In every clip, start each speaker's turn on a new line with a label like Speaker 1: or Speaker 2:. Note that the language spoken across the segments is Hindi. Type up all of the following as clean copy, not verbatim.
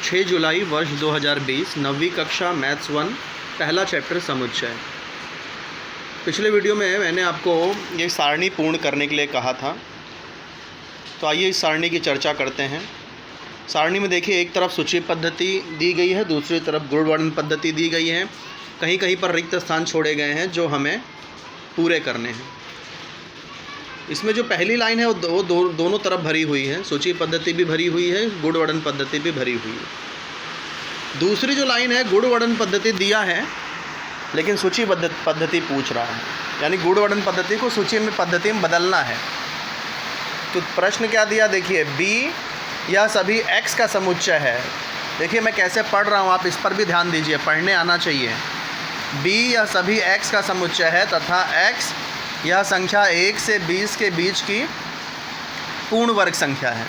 Speaker 1: 6 जुलाई वर्ष 2020 9वीं कक्षा मैथ्स 1 पहला चैप्टर समुच्चय। पिछले वीडियो में मैंने आपको ये सारणी पूर्ण करने के लिए कहा था, तो आइए इस सारणी की चर्चा करते हैं। सारणी में देखिए, एक तरफ सूची पद्धति दी गई है, दूसरी तरफ गुण वर्णन पद्धति दी गई है। कहीं कहीं पर रिक्त स्थान छोड़े गए हैं जो हमें पूरे करने हैं। इसमें जो पहली लाइन है वो दोनों तरफ भरी हुई है, सूची पद्धति भी भरी हुई है, गुण वर्णन पद्धति भी भरी हुई है। दूसरी जो लाइन है, गुण वर्णन पद्धति दिया है लेकिन सूची पद्धति पूछ रहा है, यानी गुण वर्णन पद्धति को सूची में पद्धति में बदलना है। तो प्रश्न क्या दिया, देखिए, b यह सभी x का समुच्चय है। देखिए मैं कैसे पढ़ रहा हूँ, आप इस पर भी ध्यान दीजिए, पढ़ने आना चाहिए। b यह सभी x का समुच्चय है तथा x यह संख्या 1 से 20 के बीच की पूर्ण वर्ग संख्या है।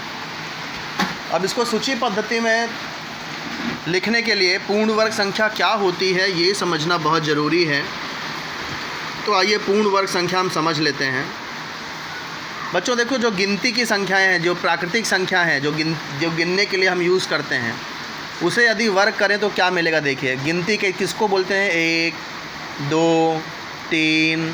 Speaker 1: अब इसको सूची पद्धति में लिखने के लिए पूर्ण वर्ग संख्या क्या होती है ये समझना बहुत ज़रूरी है। तो आइए पूर्ण वर्ग संख्या हम समझ लेते हैं। बच्चों देखो, जो गिनती की संख्याएं हैं, जो प्राकृतिक संख्या हैं, जो गिनने के लिए हम यूज़ करते हैं, उसे यदि वर्ग करें तो क्या मिलेगा। देखिए, गिनती के किसको बोलते हैं, 1 2 3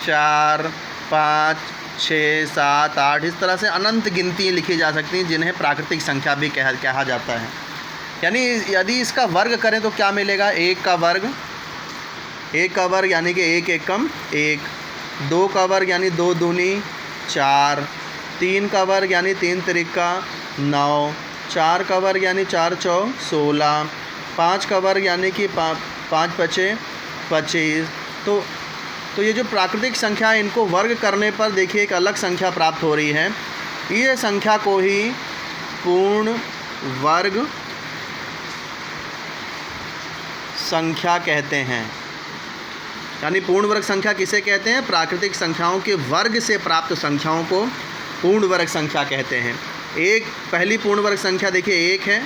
Speaker 1: 4 5 6 7 8, इस तरह से अनंत गिनती लिखी जा सकती हैं जिन्हें प्राकृतिक संख्या भी कहा जाता है। यानी यदि इसका वर्ग करें तो क्या मिलेगा, 1 का वर्ग यानी कि 1 एकम 1, 2 का वर्ग यानी 2 दूनी 4, 3 का वर्ग यानी 3 त्रिका 9, 4 का वर्ग यानी 4 चौक 16, 5 का वर्ग यानी कि 5 पचे 25। तो ये जो प्राकृतिक संख्या है, इनको वर्ग करने पर देखिए एक अलग संख्या प्राप्त हो रही है। ये संख्या को ही पूर्ण वर्ग संख्या कहते हैं। यानी पूर्ण वर्ग संख्या किसे कहते हैं, प्राकृतिक संख्याओं के वर्ग से प्राप्त संख्याओं को पूर्ण वर्ग संख्या कहते हैं। एक पहली पूर्ण वर्ग संख्या देखिए 1 है,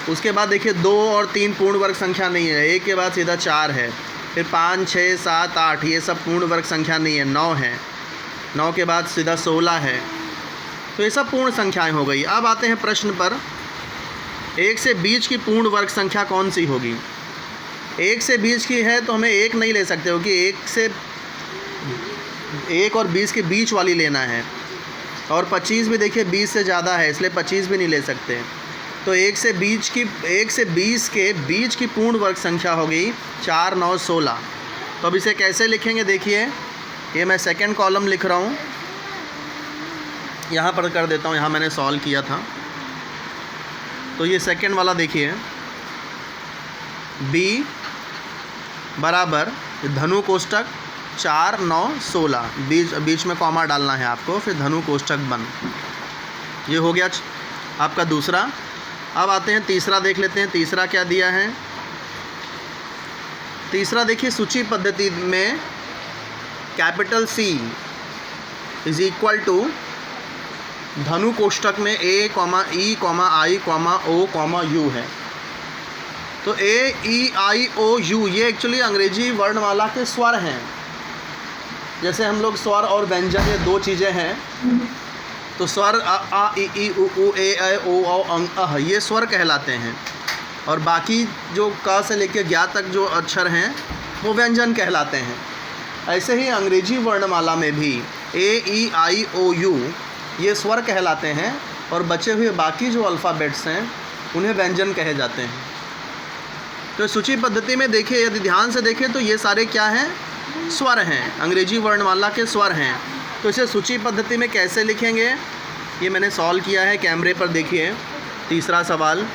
Speaker 1: उसके बाद देखिए 2 और 3 पूर्ण वर्ग संख्या नहीं है, 1 के बाद सीधा 4 है, फिर 5 6 7 8, ये सब पूर्ण वर्ग संख्या नहीं है, 9 है, 9 के बाद सीधा 16 है। तो ये सब पूर्ण संख्याएं हो गई। अब आते हैं प्रश्न पर, 1 से 20 की पूर्ण वर्ग संख्या कौन सी होगी। 1 से 20 की है तो हमें 1 नहीं ले सकते हो कि 1 और 20 के बीच वाली लेना है, और 25 भी देखिए 20 से ज़्यादा है, इसलिए 25 भी नहीं ले सकते। तो 1 से 20 के बीच की पूर्ण वर्ग संख्या हो गई 4 9 16। तो अब इसे कैसे लिखेंगे, देखिए ये मैं सेकंड कॉलम लिख रहा हूँ, यहाँ पर कर देता हूँ, यहाँ मैंने सॉल्व किया था। तो ये सेकंड वाला देखिए, b बराबर धनु कोष्टक 4 9 16, बीच में कॉमा डालना है आपको, फिर धनु कोष्टक बंद। ये हो गया आपका दूसरा। अब आते हैं तीसरा, देख लेते हैं तीसरा क्या दिया है। तीसरा देखिए, सूची पद्धति में capital C is equal to धनु कोष्टक में A, E, I, O, U है। तो A, E, I, O, U ये एक्चुअली अंग्रेजी वर्णमाला के स्वर हैं। जैसे हम लोग स्वर और व्यंजन, ये दो चीज़ें हैं। तो स्वर आ इ ई उ ए ऐ ओ औ अंग अह, ये स्वर कहलाते हैं, और बाकी जो क से लेकर ज्ञ तक जो अक्षर हैं वो व्यंजन कहलाते हैं। ऐसे ही अंग्रेजी वर्णमाला में भी A, E, I, O, U ये स्वर कहलाते हैं, और बचे हुए बाकी जो अल्फ़ाबेट्स हैं उन्हें व्यंजन कहे जाते हैं। तो सूची पद्धति में देखिए, यदि ध्यान से देखें तो ये सारे क्या हैं, स्वर हैं, अंग्रेजी वर्णमाला के स्वर हैं। तो इसे सूची पद्धति में कैसे लिखेंगे, ये मैंने सॉल्व किया है, कैमरे पर देखिए। तीसरा सवाल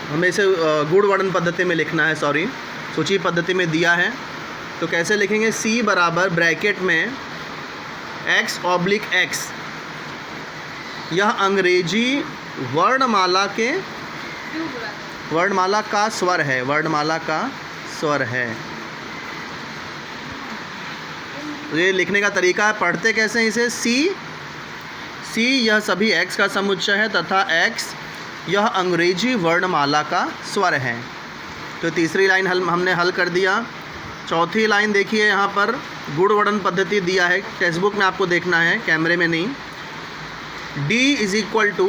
Speaker 1: हमें इसे गुण वर्णन पद्धति में लिखना है, सॉरी सूची पद्धति में दिया है। तो कैसे लिखेंगे, C बराबर ब्रैकेट में x/x, यह अंग्रेजी वर्णमाला का स्वर है, वर्णमाला का स्वर है। ये लिखने का तरीका है, पढ़ते कैसे हैं इसे, C यह सभी x का समुच्चय है तथा x यह अंग्रेजी वर्णमाला का स्वर है। तो तीसरी लाइन हमने हल कर दिया। चौथी लाइन देखिए, यहाँ पर गुण वर्णन पद्धति दिया है, टेक्स्ट बुक में आपको देखना है, कैमरे में नहीं। D is equal to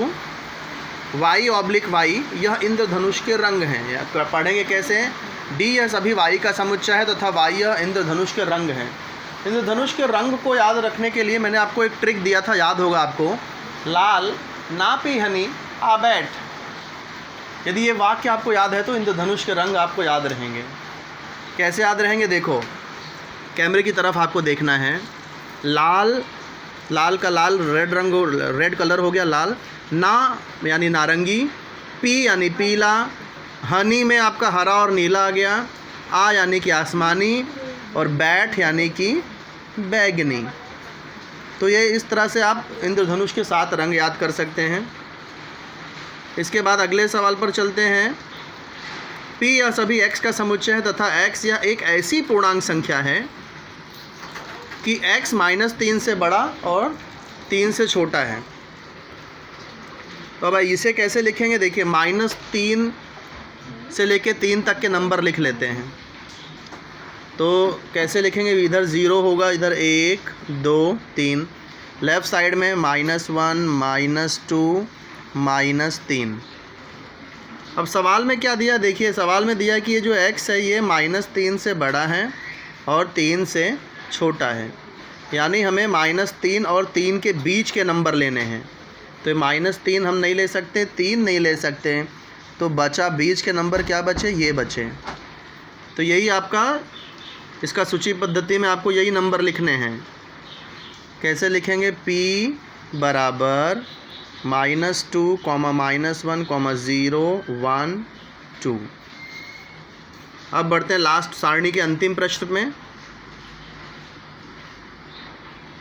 Speaker 1: Y oblique Y यह इंद्रधनुष के रंग हैं। या पढ़ेंगे कैसे हैं? डी यह सभी वाई का समुच्चय है तथा वाई यह इंद्रधनुष के रंग हैं। इंद्रधनुष के रंग को याद रखने के लिए मैंने आपको एक ट्रिक दिया था, याद होगा आपको। लाल ना पी हनी आ बैठ। यदि ये वाक्य आपको याद है तो इंद्रधनुष के रंग आपको याद रहेंगे। कैसे याद रहेंगे? देखो, कैमरे की तरफ आपको देखना है। लाल, लाल का लाल रेड रंग, रेड कलर हो गया लाल। ना यानी नारंगी, पी यानी पीला, हनी में आपका हरा और नीला आ गया, आ यानी कि आसमानी, और बैठ यानी कि बैगनी। तो ये इस तरह से आप इंद्रधनुष के 7 रंग याद कर सकते हैं। इसके बाद अगले सवाल पर चलते हैं। P यह सभी x का समुच्चय है तथा x यह एक ऐसी पूर्णांक संख्या है कि x -3 से बड़ा और 3 से छोटा है। तो अब इसे कैसे लिखेंगे? देखिए, -3 से लेके 3 तक के नंबर लिख लेते हैं। तो कैसे लिखेंगे? इधर 0 होगा, इधर 1 2 3, लेफ़्ट साइड में -1 -2 -3। अब सवाल में क्या दिया? देखिए, सवाल में दिया कि ये जो x है ये -3 से बड़ा है और 3 से छोटा है। यानी हमें -3 और 3 के बीच के नंबर लेने हैं। तो -3 हम नहीं ले सकते, 3 नहीं ले सकते, तो बचा बीच के नंबर क्या बचे? ये बचे। तो यही आपका, इसका सूची पद्धति में आपको यही नंबर लिखने हैं। कैसे लिखेंगे? P बराबर -2, -1, 0 1 2। अब बढ़ते हैं लास्ट सारणी के अंतिम प्रश्न में।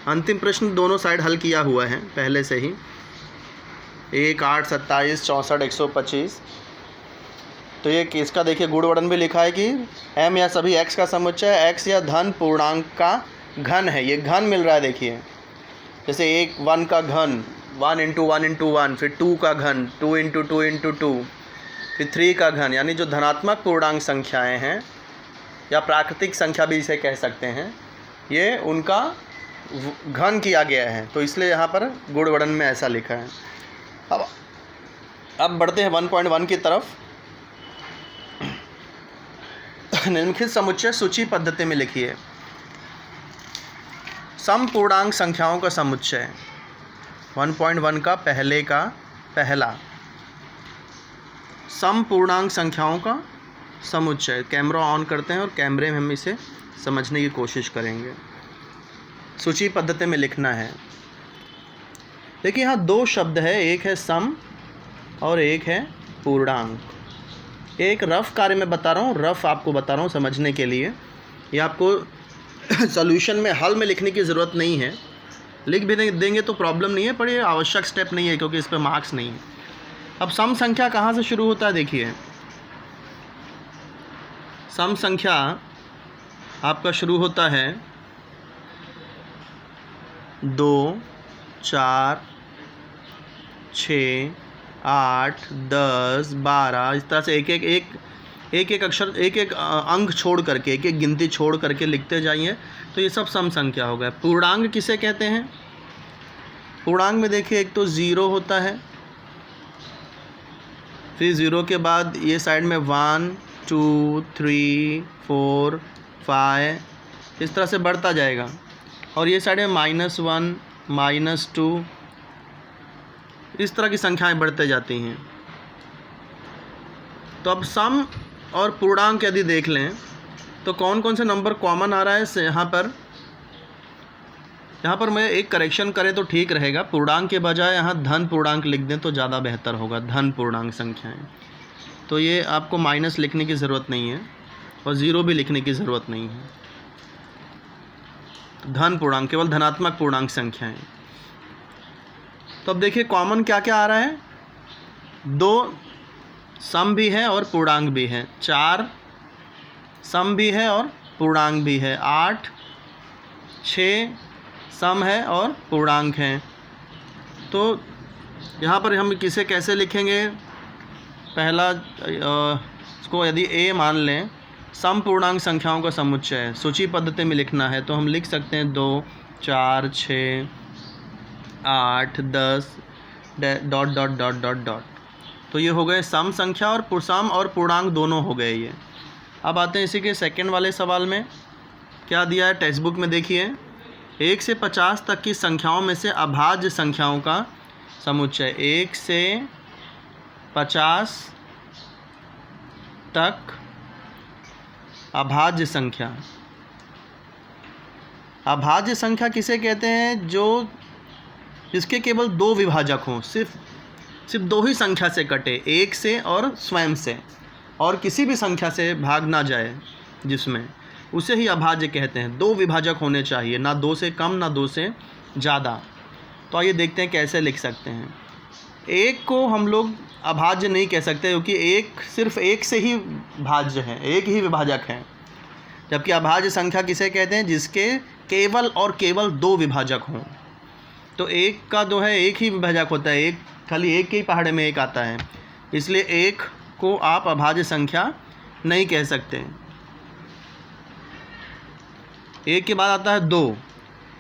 Speaker 1: अंतिम प्रश्न दोनों साइड हल किया हुआ है पहले से ही। 1 8 27 64 125। तो ये किसका देखिए गुण वर्णन भी लिखा है कि m या सभी x का समुच्चय है। x या धन पूर्णांक का घन है। ये घन मिल रहा है, देखिए, जैसे 1 का घन 1 × 1 × 1, फिर 2 का घन 2 × 2 × 2, फिर 3 का घन। यानी जो धनात्मक पूर्णांक संख्याएं हैं या प्राकृतिक संख्या भी इसे कह सकते हैं, ये उनका घन किया गया है। तो इसलिए यहाँ पर गुण वर्णन में ऐसा लिखा है। अब बढ़ते हैं 1.1 की तरफ। निम्नलिखित समुच्चय सूची पद्धति में लिखिए। समपूर्णांक संख्याओं का समुच्चय। 1.1 का पहला समपूर्णांक संख्याओं का समुच्चय। कैमरा ऑन करते हैं और कैमरे में हम इसे समझने की कोशिश करेंगे। सूची पद्धति में लिखना है। देखिए, यहाँ 2 शब्द है, एक है सम और एक है पूर्णांक। एक रफ़ कार्य में बता रहा हूँ, रफ़ आपको बता रहा हूँ समझने के लिए। ये आपको सॉल्यूशन में, हल में लिखने की ज़रूरत नहीं है। लिख भी देंगे तो प्रॉब्लम नहीं है, पर ये आवश्यक स्टेप नहीं है क्योंकि इस पर मार्क्स नहीं है। अब सम संख्या कहाँ से शुरू होता है? देखिए, सम संख्या आपका शुरू होता है 2 4 6 8 10 12, इस तरह से एक अक्षर, एक अंक छोड़ करके, एक गिनती छोड़ करके लिखते जाइए। तो ये सब सम संख्या हो गया। पूर्णांक किसे कहते हैं? पूर्णांक में देखिए, एक तो 0 होता है, फिर 0 के बाद ये साइड में 1 2 3 4 5, इस तरह से बढ़ता जाएगा। और ये साइड में -1 -2, इस तरह की संख्याएं बढ़ते जाती हैं। तो अब सम और पूर्णांक यदि देख लें तो कौन कौन से नंबर कॉमन आ रहा है यहाँ पर मैं एक करेक्शन करें तो ठीक रहेगा। पूर्णांक के बजाय यहाँ धन पूर्णांक लिख दें तो ज़्यादा बेहतर होगा। धन पूर्णांक संख्याएं, तो ये आपको माइनस लिखने की ज़रूरत नहीं है और 0 भी लिखने की ज़रूरत नहीं है। धन पूर्णांक, केवल धनात्मक पूर्णांक संख्याएं। तो अब देखिए कॉमन क्या क्या आ रहा है। 2 सम भी है और पूर्णांक भी है। 4 सम भी है और पूर्णांक भी है। 8 6 सम है और पूर्णांक है। तो यहाँ पर हम किसे कैसे लिखेंगे? पहला इसको यदि A मान लें, सम पूर्णांक संख्याओं का समुच्चय है, सूची पद्धति में लिखना है, तो हम लिख सकते हैं 2 4 6 8 10 ... तो ये हो गए सम संख्या और सम और पूर्णांक दोनों हो गए ये। अब आते हैं इसी के सेकंड वाले सवाल में। क्या दिया है टेक्स्ट बुक में, देखिए 1 से 50 तक की संख्याओं में से अभाज्य संख्याओं का समुच्चय। 1 से 50 तक अभाज्य संख्या। अभाज्य संख्या किसे कहते हैं? जो जिसके केवल 2 विभाजक हों, सिर्फ 2 ही संख्या से कटे, 1 से और स्वयं से, और किसी भी संख्या से भाग ना जाए जिसमें, उसे ही अभाज्य कहते हैं। 2 विभाजक होने चाहिए, ना 2 से कम ना 2 से ज़्यादा। तो आइए देखते हैं कैसे लिख सकते हैं। 1 को हम लोग अभाज्य नहीं कह सकते, क्योंकि 1 सिर्फ 1 से ही भाज्य है, 1 ही विभाजक है। जबकि अभाज्य संख्या किसे कहते हैं? जिसके केवल और केवल 2 विभाजक हों। तो 1 का जो है 1 ही विभाजक होता है, एक खाली 1 के ही पहाड़े में 1 आता है, इसलिए 1 को आप अभाज्य संख्या नहीं कह सकते। 1 के बाद आता है 2।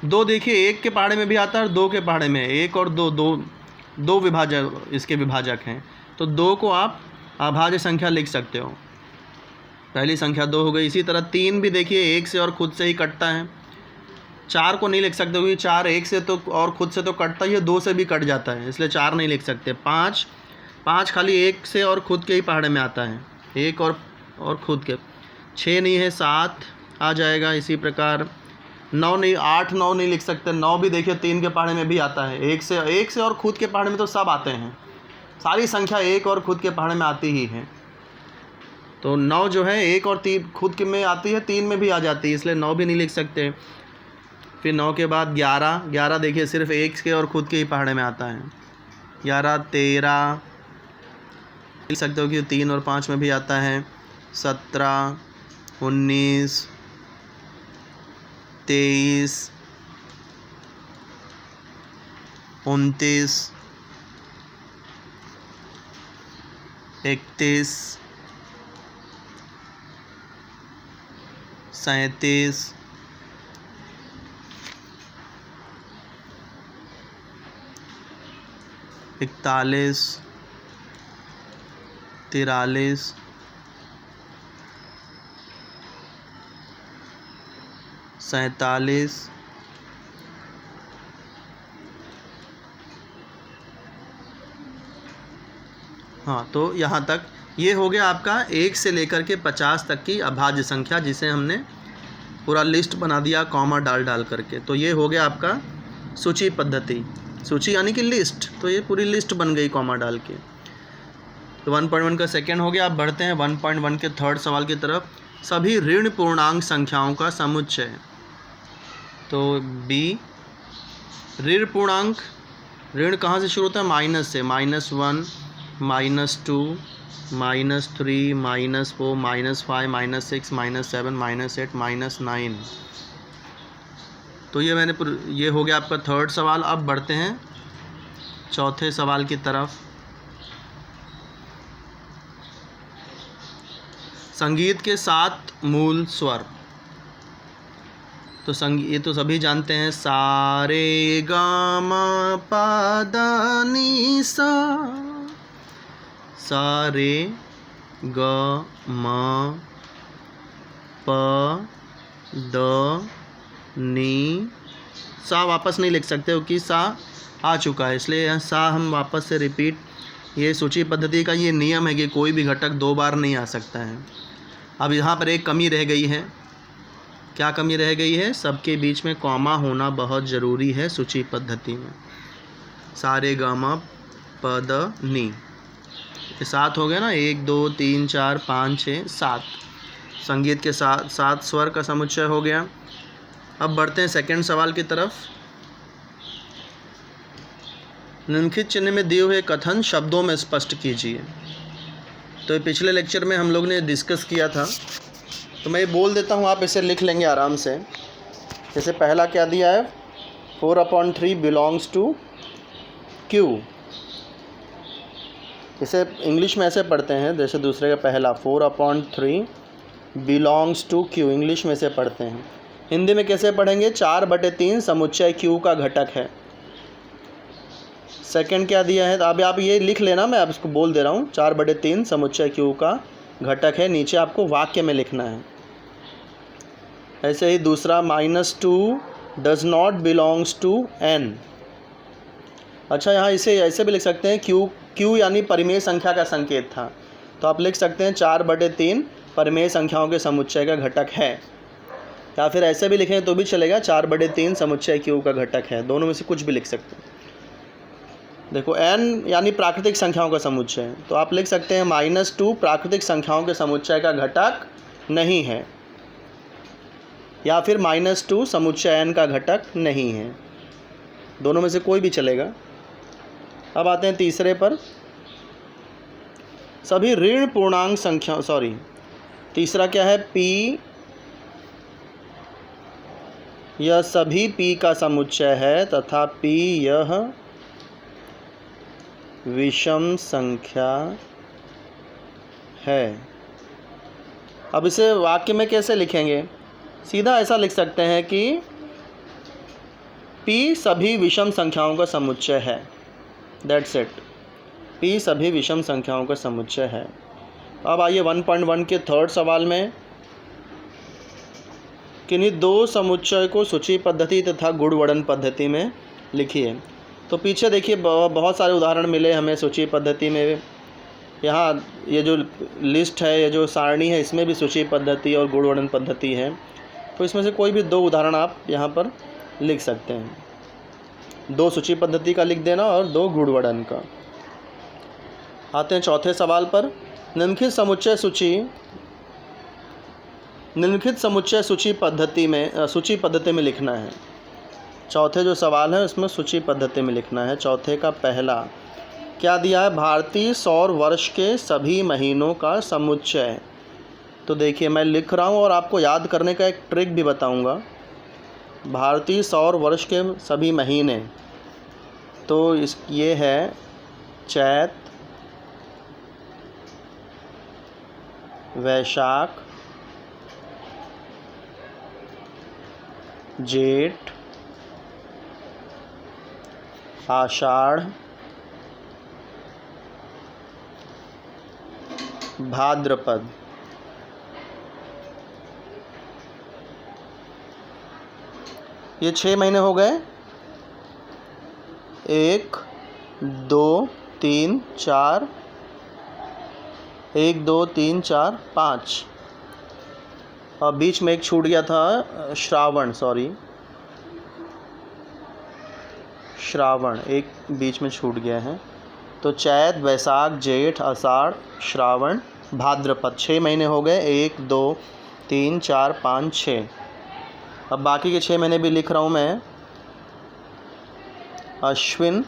Speaker 1: 2 देखिए 1 के पहाड़े में भी आता है और 2 के पहाड़े में, 1 और 2 विभाजक इसके विभाजक हैं। तो 2 को आप अभाज्य संख्या लिख सकते हो। पहली संख्या 2 हो गई। इसी तरह 3 भी देखिए 1 से और खुद से ही कटता है। 4 को नहीं लिख सकते, क्योंकि 4 1 से तो और खुद से तो कटता ही है, 2 से भी कट जाता है, इसलिए 4 नहीं लिख सकते। 5 खाली 1 से और खुद के ही पहाड़े में आता है, 1 और खुद के। 6 नहीं है, 7 आ जाएगा। इसी प्रकार 9 नहीं, 8 9 नहीं लिख सकते। 9 भी देखिए 3 के पहाड़े में भी आता है, 1 से और खुद के पहाड़े में तो सब आते हैं, सारी संख्या 1 और खुद के पहाड़े में आती ही है। तो 9 जो है 1 और 3 खुद के में आती है, 3 में भी आ जाती है, इसलिए 9 भी नहीं लिख सकते। फिर 9 के बाद 11 देखिए सिर्फ 1 के और खुद के ही पहाड़े में आता है। 11 13 लिख सकते हो कि 3 और 5 में भी आता है। 17 19 23 29 31 37 41 43 47 हाँ, तो यहाँ तक ये हो गया आपका 1 से लेकर के 50 तक की अभाज्य संख्या, जिसे हमने पूरा लिस्ट बना दिया कॉमा डाल करके। तो ये हो गया आपका सूची पद्धति, सूची यानी कि लिस्ट। तो ये पूरी लिस्ट बन गई कॉमा डाल के। तो 1.1 का सेकेंड हो गया। आप बढ़ते हैं 1.1 के थर्ड सवाल की तरफ। सभी ऋण पूर्णांक संख्याओं का समुच्चय। तो बी, ऋण पूर्णांक, ऋण कहाँ से शुरू होता है? माइनस से। -1 -2 -3 -4 -5 -6 -7 -8 -9। तो ये हो गया आपका थर्ड सवाल। अब बढ़ते हैं चौथे सवाल की तरफ। संगीत के 7 मूल स्वर। तो ये तो सभी जानते हैं, सा रे गा मा पा धा नी सा। सा रे ग म प द नी सा वापस नहीं लिख सकते, क्योंकि सा आ चुका है, इसलिए सा हम वापस से रिपीट। ये सूची पद्धति का ये नियम है कि कोई भी घटक 2 बार नहीं आ सकता है। अब यहाँ पर एक कमी रह गई है। क्या कमी रह गई है? सबके बीच में कॉमा होना बहुत ज़रूरी है सूची पद्धति में। सा रे गा मा प द नी, ये 7 हो गए ना, 1 2 3 4 5 6 7। संगीत के 7 स्वर का समुच्चय हो गया। अब बढ़ते हैं सेकंड सवाल की तरफ। निम्नलिखित चिन्ह में दिए हुए कथन शब्दों में स्पष्ट कीजिए। तो पिछले लेक्चर में हम लोग ने डिस्कस किया था, तो मैं ये बोल देता हूँ, आप इसे लिख लेंगे आराम से। जैसे पहला क्या दिया है? 4/3 बिलोंग्स टू Q। इसे इंग्लिश में ऐसे पढ़ते हैं, जैसे दूसरे का पहला 4/3 बिलोंग्स टू Q, इंग्लिश में से पढ़ते हैं। हिंदी में कैसे पढ़ेंगे? 4/3 समुच्चय Q का घटक है। सेकंड क्या दिया है, तो अब आप ये लिख लेना, मैं आप इसको बोल दे रहा हूँ। 4/3 समुच्चय Q का घटक है, नीचे आपको वाक्य में लिखना है। ऐसे ही दूसरा -2 does not belongs to n। अच्छा, यहाँ इसे ऐसे भी लिख सकते हैं, Q यानी परिमेय संख्या का संकेत था, तो आप लिख सकते हैं 4/3 परिमेय संख्याओं के समुच्चय का घटक है, या फिर ऐसे भी लिखें तो भी चलेगा, 4/3 समुच्चय Q का घटक है। दोनों में से कुछ भी लिख सकते हैं। देखो n यानी प्राकृतिक संख्याओं का समुच्चय, तो आप लिख सकते हैं -2 प्राकृतिक संख्याओं के समुच्चय का घटक नहीं है, या फिर -2 समुच्चय n का घटक नहीं है। दोनों में से कोई भी चलेगा। अब आते हैं तीसरे पर, सभी ऋण पूर्णांक संख्या, तीसरा क्या है, p यह सभी p का समुच्चय है तथा p यह विषम संख्या है। अब इसे वाक्य में कैसे लिखेंगे, सीधा ऐसा लिख सकते हैं कि p सभी विषम संख्याओं का समुच्चय है, दैट्स इट। p सभी विषम संख्याओं का समुच्चय है। अब आइए 1.1 के थर्ड सवाल में, किन्हीं दो समुच्चय को सूची पद्धति तथा गुणवर्णन पद्धति में लिखिए। तो पीछे देखिए बहुत सारे उदाहरण मिले हमें सूची पद्धति में। यहाँ ये जो लिस्ट है, ये जो सारणी है, इसमें भी सूची पद्धति और गुणवर्णन पद्धति है। तो इसमें से कोई भी दो उदाहरण आप यहाँ पर लिख सकते हैं, 2 सूची पद्धति का लिख देना और 2 गुणवर्णन का। आते हैं चौथे सवाल पर, निम्नलिखित समुच्चय सूची पद्धति में लिखना है। चौथे जो सवाल है उसमें सूची पद्धति में लिखना है। चौथे का पहला क्या दिया है, भारतीय सौर वर्ष के सभी महीनों का समुच्चय। तो देखिए मैं लिख रहा हूँ और आपको याद करने का एक ट्रिक भी बताऊँगा। भारतीय सौर वर्ष के सभी महीने, तो ये है चैत, वैशाख, जेठ, आषाढ़, भाद्रपद। ये 6 महीने हो गए, 1 2 3 4, 1 2 3 4 5, और बीच में एक छूट गया था श्रावण एक बीच में छूट गया है। तो चैत, वैशाख, जेठ, आषाढ़, श्रावण, भाद्रपद, 6 महीने हो गए, 1 2 3 4 5 6। अब बाकी के 6 महीने भी लिख रहा हूँ मैं, अश्विन,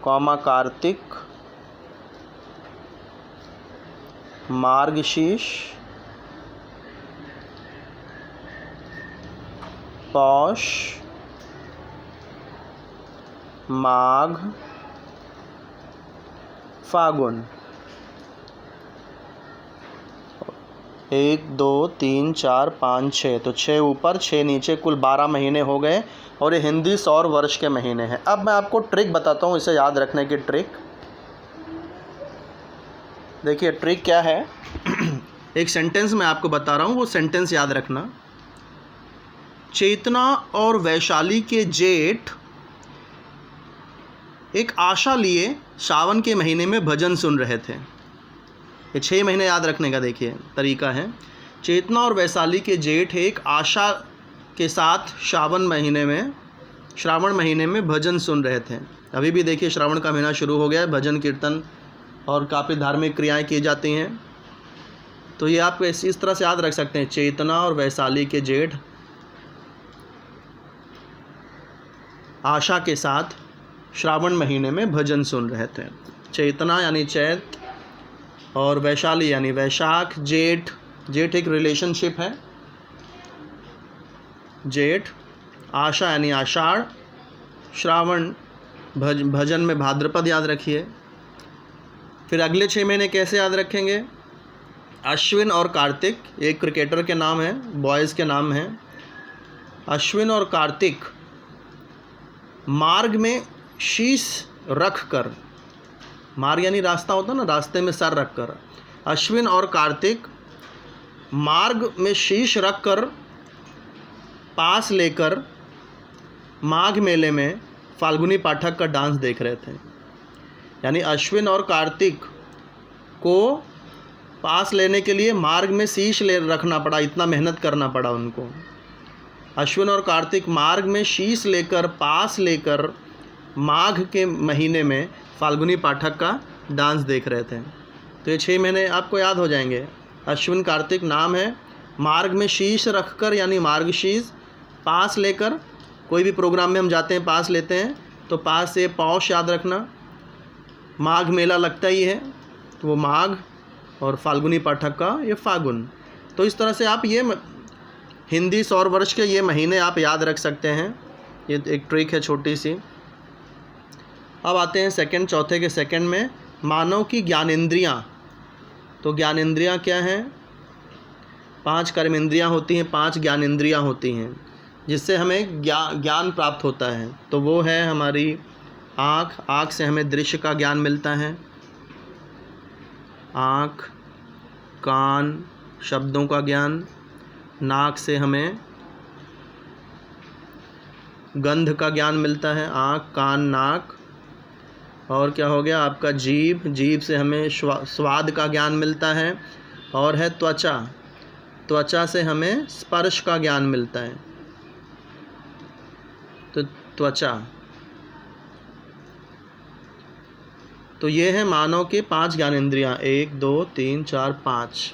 Speaker 1: कार्तिक, मार्गशीर्ष, पौष, माघ, फागुन। 1 2 3 4 5 6, तो 6 ऊपर 6 नीचे, कुल 12 महीने हो गए, और ये हिंदी सौर वर्ष के महीने हैं। अब मैं आपको ट्रिक बताता हूँ, इसे याद रखने की ट्रिक। देखिए ट्रिक क्या है, एक सेंटेंस मैं आपको बता रहा हूँ, वो सेंटेंस याद रखना। चेतना और वैशाली के जेठ एक आशा लिए सावन के महीने में भजन सुन रहे थे। ये 6 महीने याद रखने का देखिए तरीका है। चेतना और वैशाली के जेठ एक आशा के साथ श्रावण महीने में भजन सुन रहे थे। अभी भी देखिए श्रावण का महीना शुरू हो गया है, भजन कीर्तन और काफ़ी धार्मिक क्रियाएं की जाती हैं। तो ये आप इस तरह से याद रख सकते हैं, चेतना और वैशाली के जेठ आशा के साथ श्रावण महीने में भजन सुन रहे थे। चेतना यानी चैत और वैशाली यानी वैशाख, जेठ एक रिलेशनशिप है, जेठ, आशा यानी आषाढ़, श्रावण, भजन में भाद्रपद याद रखिए। फिर अगले 6 महीने कैसे याद रखेंगे, अश्विन और कार्तिक, एक क्रिकेटर के नाम है, बॉयज़ के नाम हैं। अश्विन और कार्तिक मार्ग में शीश रख कर, मार्ग यानी रास्ता होता है ना, रास्ते में सर रख कर। अश्विन और कार्तिक मार्ग में शीश रख कर पास लेकर माघ मेले में फाल्गुनी पाठक का डांस देख रहे थे। यानी अश्विन और कार्तिक को पास लेने के लिए मार्ग में शीश ले रखना पड़ा, इतना मेहनत करना पड़ा उनको। अश्विन और कार्तिक मार्ग में शीश लेकर पास लेकर माघ के महीने में फाल्गुनी पाठक का डांस देख रहे थे। तो ये 6 महीने आपको याद हो जाएंगे। अश्विन कार्तिक नाम है, मार्ग में शीश रखकर यानी मार्ग शीश, पास लेकर, कोई भी प्रोग्राम में हम जाते हैं पास लेते हैं, तो पास से पौष याद रखना, माघ मेला लगता ही है तो वो माघ, और फाल्गुनी पाठक का ये फागुन। तो इस तरह से आप ये हिंदी सौर वर्ष के ये महीने आप याद रख सकते हैं। ये एक ट्रिक है छोटी सी। अब आते हैं सेकंड, चौथे के सेकंड में, मानव की ज्ञानेंद्रियाँ। तो ज्ञानेंद्रियाँ क्या हैं? 5 कर्मेंद्रियाँ होती हैं, 5 ज्ञानेंद्रियाँ होती हैं जिससे हमें ज्ञान प्राप्त होता है। तो वो है हमारी आँख, आँख से हमें दृश्य का ज्ञान मिलता है। आँख, कान, शब्दों का ज्ञान। नाक से हमें गंध का ज्ञान मिलता है, आँख, कान, नाक। और क्या हो गया आपका जीभ, जीभ से हमें स्वाद का ज्ञान मिलता है। और है त्वचा, त्वचा से हमें स्पर्श का ज्ञान मिलता है। तो त्वचा, तो ये है मानव के 5 ज्ञानेंद्रियाँ, 1 2 3 4 5।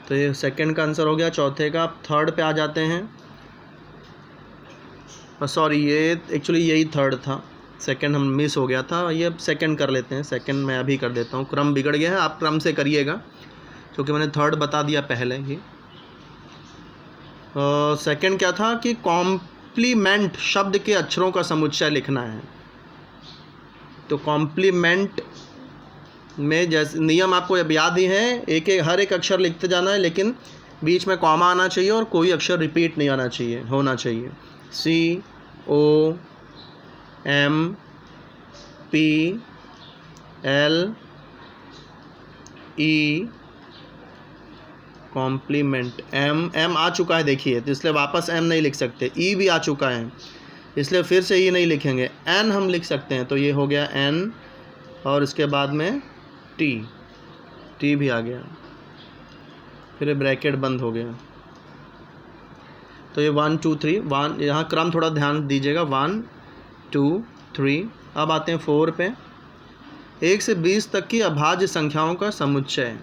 Speaker 1: तो ये सेकंड का आंसर हो गया। चौथे का, आप थर्ड पे आ जाते हैं। सॉरी, ये एक्चुअली यही थर्ड था, सेकंड हम मिस हो गया था। ये सेकंड कर लेते हैं, सेकंड मैं अभी कर देता हूँ, क्रम बिगड़ गया है, आप क्रम से करिएगा क्योंकि मैंने थर्ड बता दिया पहले ही। सेकंड क्या था कि कॉम्प्लीमेंट शब्द के अक्षरों का समुच्चय लिखना है। तो कॉम्प्लीमेंट में जैसे नियम आपको अब याद ही है, हर एक अक्षर लिखते जाना है, लेकिन बीच में कॉमा आना चाहिए और कोई अक्षर रिपीट नहीं आना चाहिए, होना चाहिए। COMPLEMENT, complement. M आ चुका है देखिए, तो इसलिए वापस M नहीं लिख सकते। E भी आ चुका है इसलिए फिर से E नहीं लिखेंगे, N हम लिख सकते हैं। तो ये हो गया N, और इसके बाद में T भी आ गया, फिर ब्रैकेट बंद हो गया। तो ये 1 2 3 1, यहाँ क्रम थोड़ा ध्यान दीजिएगा, 1 2 3। अब आते हैं 4 पे, 1 से 20 तक की अभाज्य संख्याओं का समुच्चय।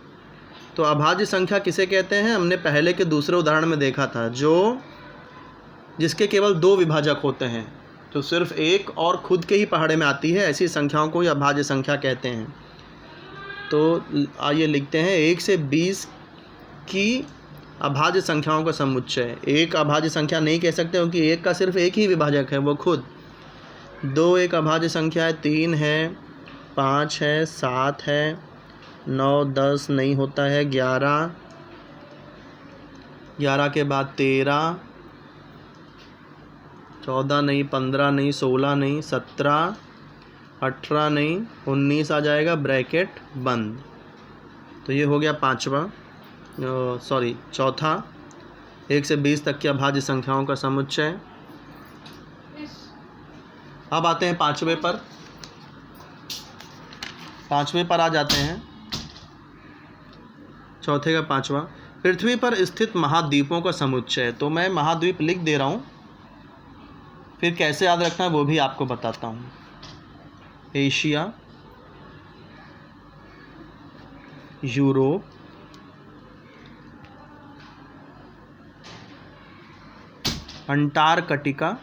Speaker 1: तो अभाज्य संख्या किसे कहते हैं? हमने पहले के दूसरे उदाहरण में देखा था, जिसके केवल 2 विभाजक होते हैं, तो सिर्फ एक और खुद के ही पहाड़े में आती है, ऐसी संख्याओं को ही अभाज्य संख्या कहते हैं। तो आइए लिखते हैं, 1 से 20 की अभाज्य संख्याओं का समुच्चय। एक अभाज्य संख्या नहीं कह सकते क्योंकि एक का सिर्फ एक ही विभाजक है, वो खुद। 2 एक अभाज्य संख्या है, 3 है, 5 है, 7 है, 9 10 नहीं होता है, 11 के बाद 13, 14 नहीं, 15 नहीं, 16 नहीं, 17 18 नहीं, 19 आ जाएगा, ब्रैकेट बंद। तो ये हो गया चौथा, 1 से 20 तक की अभाज्य संख्याओं का समुच्चय। अब आते हैं 5वें पर। 5वें पर आ जाते हैं, चौथे का 5वां, पृथ्वी पर स्थित महाद्वीपों का समुच्चय। तो मैं महाद्वीप लिख दे रहा हूँ, फिर कैसे याद रखना है वो भी आपको बताता हूँ। Asia, Europe, Antarctica.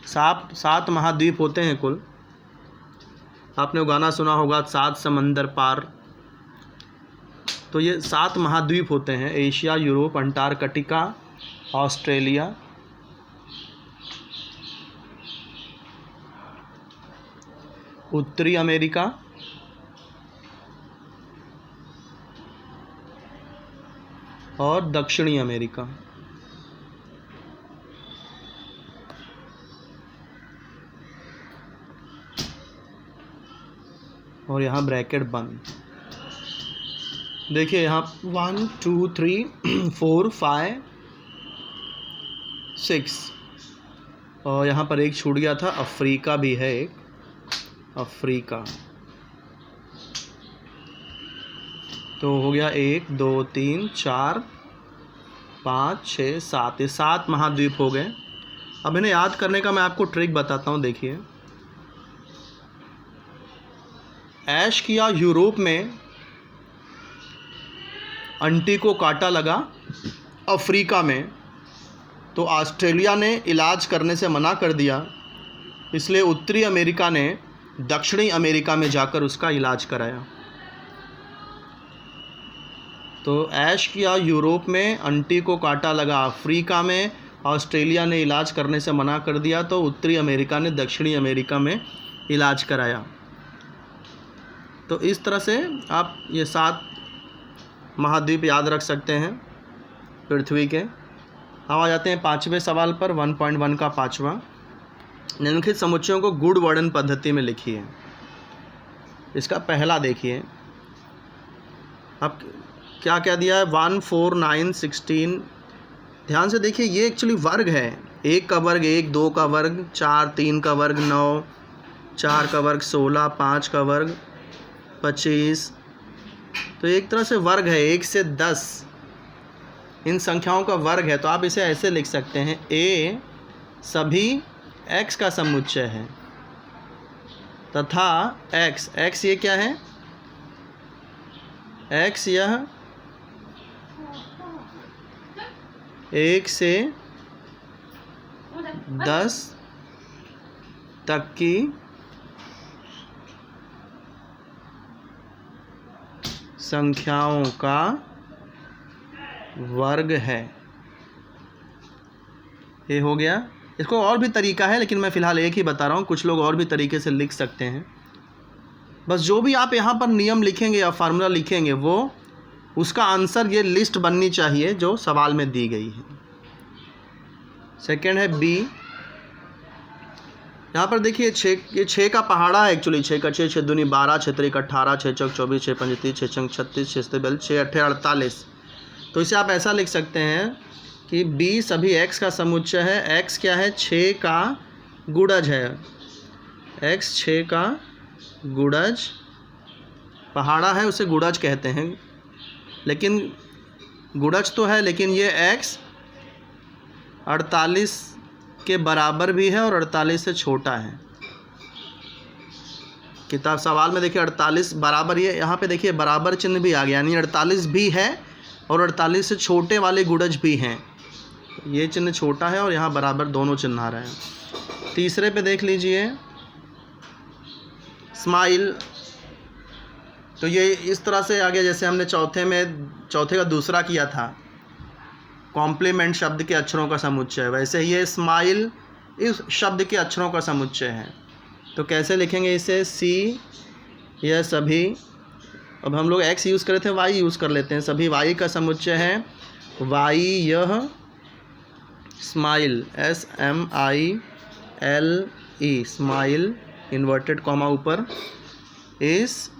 Speaker 1: 7 महाद्वीप होते हैं कुल। आपने वो गाना सुना होगा, 7 समंदर पार। तो ये 7 महाद्वीप होते हैं, एशिया, यूरोप, अंटार्कटिका, ऑस्ट्रेलिया, उत्तरी अमेरिका, और दक्षिणी अमेरिका। और यहाँ ब्रैकेट बंद। देखिए यहाँ 1 2 3 4 5 6 और यहाँ पर एक छूट गया था, अफ्रीका भी है एक, अफ्रीका। तो हो गया 1 2 3 4 5 6 7, ये 7 महाद्वीप हो गए। अब इन्हें याद करने का मैं आपको ट्रिक बताता हूँ। देखिए, ऐश किया यूरोप में, अंटी को काटा लगा अफ्रीका में, तो ऑस्ट्रेलिया ने इलाज करने से मना कर दिया, इसलिए उत्तरी अमेरिका ने दक्षिणी अमेरिका में जाकर उसका इलाज कराया। तो ऐश किया यूरोप में, अंटी को काटा लगा अफ्रीका में, ऑस्ट्रेलिया ने इलाज करने से मना कर दिया, तो उत्तरी अमेरिका ने दक्षिणी अमेरिका में इलाज कराया। तो इस तरह से आप ये 7 महाद्वीप याद रख सकते हैं पृथ्वी के। अब आ जाते हैं 5वें सवाल पर, 1.1 का 5वां। निम्नलिखित समुच्चयों को गुण वर्णन पद्धति में लिखिए। इसका पहला देखिए, अब क्या क्या दिया है, 1 4 9 16। ध्यान से देखिए, ये एक्चुअली वर्ग है। 1 का वर्ग 1, 2 का वर्ग 4, 3 का वर्ग 9, 4 का वर्ग 16, 5 का वर्ग 25। तो एक तरह से वर्ग है, 1 से 10 इन संख्याओं का वर्ग है। तो आप इसे ऐसे लिख सकते हैं, ए सभी x का समुच्चय है तथा x ये क्या है, x यह 1 से 10 तक की संख्याओं का वर्ग है। ये हो गया। इसको और भी तरीका है, लेकिन मैं फ़िलहाल एक ही बता रहा हूँ। कुछ लोग और भी तरीके से लिख सकते हैं। बस जो भी आप यहाँ पर नियम लिखेंगे या फार्मूला लिखेंगे, वो उसका आंसर ये लिस्ट बननी चाहिए जो सवाल में दी गई है। सेकंड है बी। यहाँ पर देखिए 6, ये 6 का पहाड़ा है एक्चुअली। 6 का 6, 6 दूनी 12, 6 त्रिक 18, 6 चौक 24, 6 पंच 30, 6 चंक 36, 6 सत्ते 42, 6 अट्ठे 48। तो इसे आप ऐसा लिख सकते हैं कि b सभी x का समुच्चय है। x क्या है, 6 का गुणज है। x 6 का गुणज, पहाड़ा है उसे गुणज कहते हैं, लेकिन गुणज तो है, लेकिन ये x 48 के बराबर भी है और 48 से छोटा है। किताब सवाल में देखिए 48 बराबर, ये यहाँ पे देखिए बराबर चिन्ह भी आ गया, यानी 48 भी है और 48 से छोटे वाले गुणज भी हैं। ये चिन्ह छोटा है और यहाँ बराबर, दोनों चिन्ह आ रहे हैं। तीसरे पे देख लीजिए स्माइल। तो ये इस तरह से आ गया जैसे हमने चौथे का दूसरा किया था, कॉम्प्लीमेंट शब्द के अक्षरों का समुच्चय, वैसे ही ये स्माइल इस शब्द के अक्षरों का समुच्चय है। तो कैसे लिखेंगे इसे, सी यह सभी, अब हम लोग x यूज़ करे थे, y यूज़ कर लेते हैं। सभी y का समुच्चय है। y यह smile, SMILE, smile inverted comma ऊपर, इस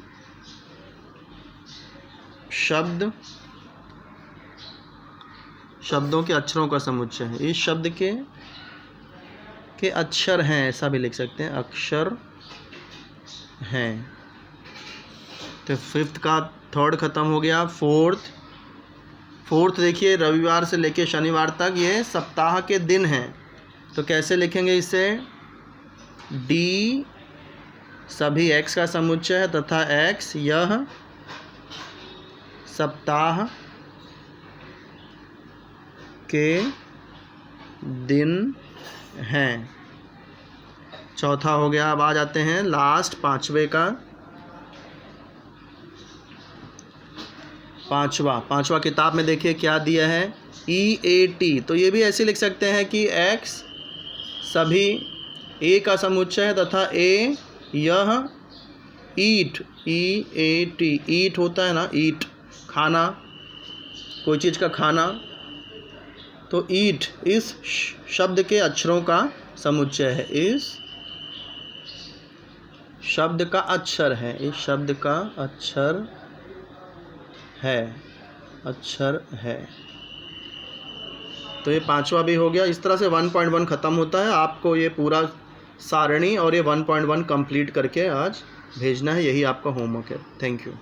Speaker 1: शब्दों के अक्षरों का समुच्चय है। इस शब्द के अक्षर हैं, ऐसा भी लिख सकते हैं, अक्षर हैं। तो 5th का 3rd ख़त्म हो गया। 4th देखिए रविवार से लेके शनिवार तक ये सप्ताह के दिन हैं। तो कैसे लिखेंगे इसे, D सभी x का समुच्चय है तथा x यह सप्ताह के दिन हैं। चौथा हो गया। अब आ जाते हैं लास्ट 5वें का। पांचवा किताब में देखिए क्या दिया है, EAT। तो ये भी ऐसे लिख सकते हैं कि x सभी a का समुच्चय है तथा a यह ईट, EAT, ईट होता है ना, ईट खाना, कोई चीज़ का खाना। तो ईट इस शब्द के अक्षरों का समुच्चय है, इस शब्द का अक्षर है, इस शब्द का अक्षर है, अक्षर है। तो ये 5वां भी हो गया। इस तरह से 1.1 ख़त्म होता है। आपको ये पूरा सारणी और ये 1.1 कंप्लीट करके आज भेजना है। यही आपका होमवर्क है। Thank you.